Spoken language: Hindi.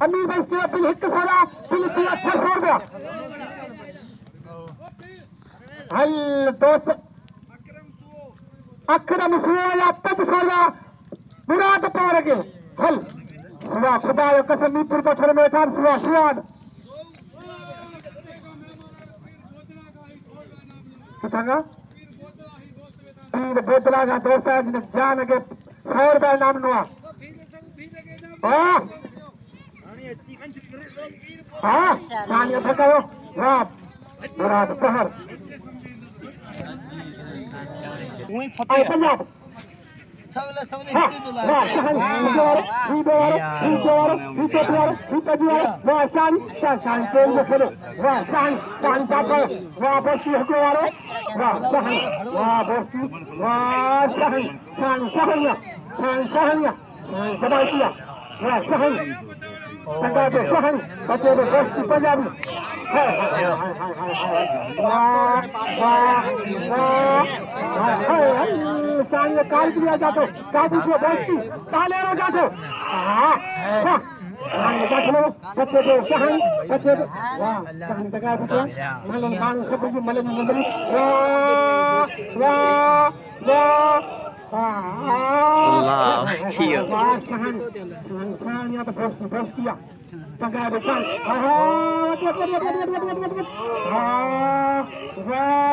अमीर बस्ती बिल 1 सोला बिल 6 छोड़ दिया हल दोस्त अकरम सुआ 5 सोला मुराद पार के हल सुआ खुदा जो कसम मीरपुर बछड़ में था सुआ सुआद कितना तीर बोतला का दोस्त है जिन्हें जान के 100 रुपए नाम नुआ हाँ शानिया थकायो वाह मुराद पहर पंजाब पंजाबी शान काल किया जातो काबू को बस्ती ताले रो जातो लो बच्चे को शहन बच्चे वाह शहन तका बच्चे मलन खान सब की मलन मंदरी वाह वाह Allah kio शहन शहन या तो बस किया तका बच्चा वाह वाह